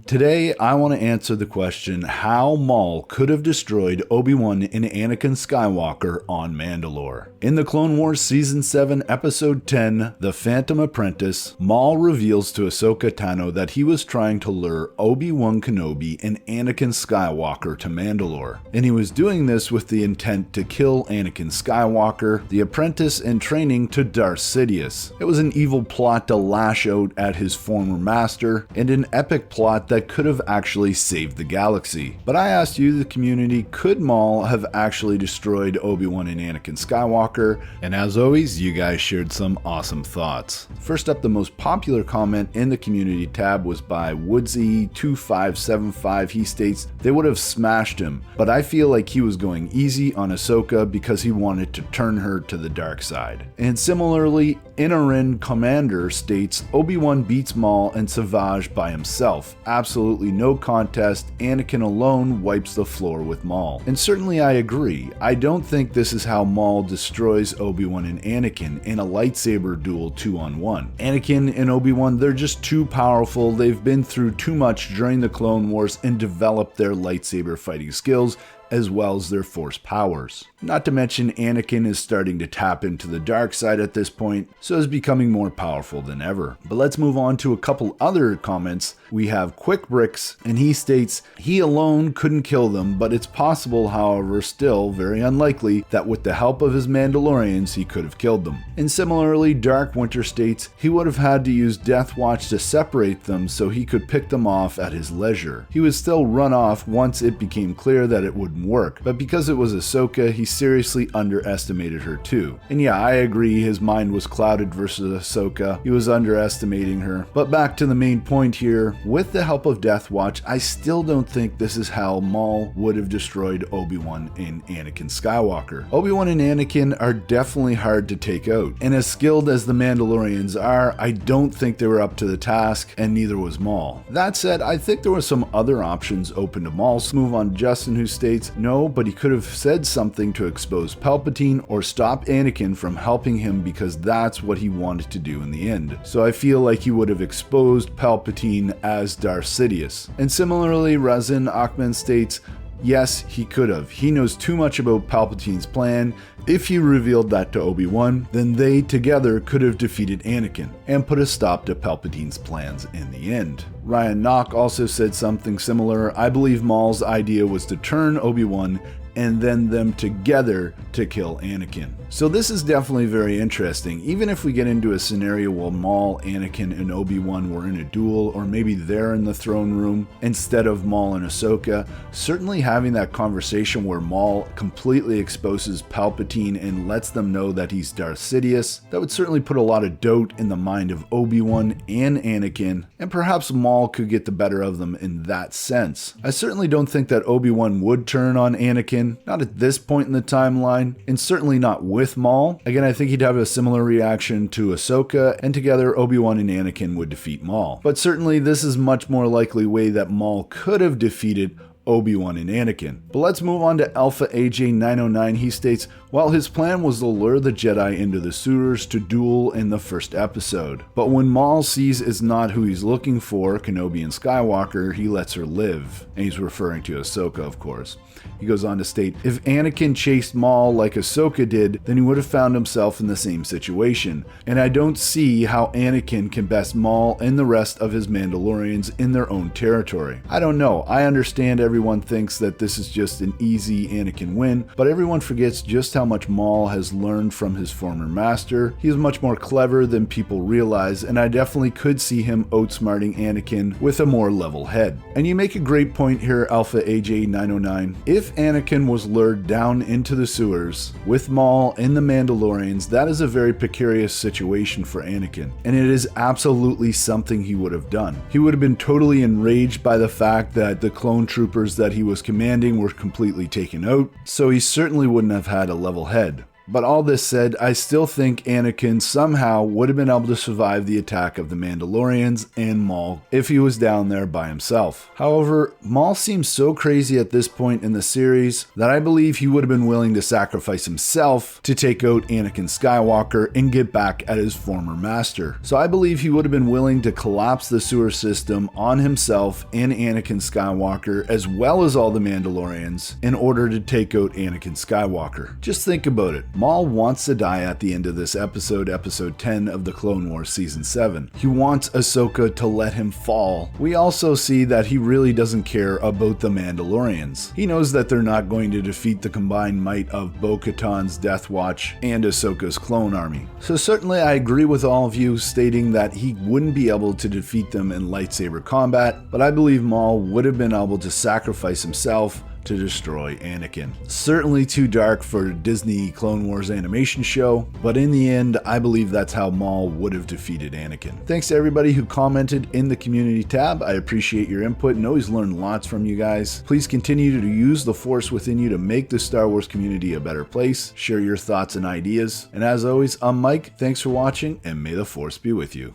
Today, I want to answer the question how Maul could have destroyed Obi-Wan and Anakin Skywalker on Mandalore. In the Clone Wars Season 7, Episode 10, The Phantom Apprentice, Maul reveals to Ahsoka Tano that he was trying to lure Obi-Wan Kenobi and Anakin Skywalker to Mandalore, and he was doing this with the intent to kill Anakin Skywalker, the apprentice in training to Darth Sidious. It was an evil plot to lash out at his former master, and an epic plot that could have actually saved the galaxy. But I asked you, the community, could Maul have actually destroyed Obi-Wan and Anakin Skywalker? And as always, you guys shared some awesome thoughts. First up, the most popular comment in the community tab was by Woodsy2575. He states, they would have smashed him, but I feel like he was going easy on Ahsoka because he wanted to turn her to the dark side. And similarly, Inarin Commander states, Obi-Wan beats Maul and Savage by himself. Absolutely no contest, Anakin alone wipes the floor with Maul. And certainly I agree. I don't think this is how Maul destroys Obi-Wan and Anakin in a lightsaber duel 2-on-1. Anakin and Obi-Wan, they're just too powerful. They've been through too much during the Clone Wars and developed their lightsaber fighting skills as well as their force powers. Not to mention Anakin is starting to tap into the dark side at this point, so is becoming more powerful than ever. But let's move on to a couple other comments. We have Quick Bricks, and he states, he alone couldn't kill them, but it's possible, however, still very unlikely, that with the help of his Mandalorians, he could have killed them. And similarly, Dark Winter states, he would have had to use Death Watch to separate them so he could pick them off at his leisure. He would still run off once it became clear that it wouldn't work, but because it was Ahsoka, he seriously underestimated her too. And yeah, I agree, his mind was clouded versus Ahsoka. He was underestimating her. But back to the main point here, with the help of Death Watch, I still don't think this is how Maul would have destroyed Obi-Wan and Anakin Skywalker. Obi-Wan and Anakin are definitely hard to take out, and as skilled as the Mandalorians are, I don't think they were up to the task, and neither was Maul. That said, I think there were some other options open to Maul. Let's move on to Justin, who states, no, but he could have said something to expose Palpatine or stop Anakin from helping him because that's what he wanted to do in the end. So I feel like he would have exposed Palpatine as Darth Sidious. And similarly, Razin Akhman states, yes, he could have. He knows too much about Palpatine's plan. If he revealed that to Obi-Wan, then they together could have defeated Anakin and put a stop to Palpatine's plans in the end. Ryan Nock also said something similar. I believe Maul's idea was to turn Obi-Wan and then them together to kill Anakin. So this is definitely very interesting. Even if we get into a scenario where Maul, Anakin, and Obi-Wan were in a duel, or maybe they're in the throne room instead of Maul and Ahsoka, certainly having that conversation where Maul completely exposes Palpatine and lets them know that he's Darth Sidious, that would certainly put a lot of doubt in the mind of Obi-Wan and Anakin, and perhaps Maul could get the better of them in that sense. I certainly don't think that Obi-Wan would turn on Anakin, not at this point in the timeline, and certainly not with Maul. Again, I think he'd have a similar reaction to Ahsoka, and together Obi-Wan and Anakin would defeat Maul. But certainly this is much more likely way that Maul could have defeated Obi-Wan and Anakin. But let's move on to Alpha AJ909. He states, while his plan was to lure the Jedi into the sewers to duel in the first episode, but when Maul sees it's not who he's looking for, Kenobi and Skywalker, he lets her live. And he's referring to Ahsoka, of course. He goes on to state, if Anakin chased Maul like Ahsoka did, then he would have found himself in the same situation. And I don't see how Anakin can best Maul and the rest of his Mandalorians in their own territory. I don't know. I understand everyone thinks that this is just an easy Anakin win, but everyone forgets just how much Maul has learned from his former master. He is much more clever than people realize, and I definitely could see him outsmarting Anakin with a more level head. And you make a great point here, Alpha AJ909. If Anakin was lured down into the sewers with Maul and the Mandalorians, that is a very precarious situation for Anakin, and it is absolutely something he would have done. He would have been totally enraged by the fact that the clone troopers that he was commanding were completely taken out, so he certainly wouldn't have had a level head. But all this said, I still think Anakin somehow would have been able to survive the attack of the Mandalorians and Maul if he was down there by himself. However, Maul seems so crazy at this point in the series that I believe he would have been willing to sacrifice himself to take out Anakin Skywalker and get back at his former master. So I believe he would have been willing to collapse the sewer system on himself and Anakin Skywalker, as well as all the Mandalorians, in order to take out Anakin Skywalker. Just think about it. Maul wants to die at the end of this episode, episode 10 of the Clone Wars season 7. He wants Ahsoka to let him fall. We also see that he really doesn't care about the Mandalorians. He knows that they're not going to defeat the combined might of Bo-Katan's Death Watch and Ahsoka's clone army. So certainly I agree with all of you stating that he wouldn't be able to defeat them in lightsaber combat, but I believe Maul would have been able to sacrifice himself to destroy Anakin. Certainly too dark for a Disney Clone Wars animation show, but in the end, I believe that's how Maul would have defeated Anakin. Thanks to everybody who commented in the community tab. I appreciate your input and always learn lots from you guys. Please continue to use the Force within you to make the Star Wars community a better place. Share your thoughts and ideas. And as always, I'm Mike. Thanks for watching, and may the Force be with you.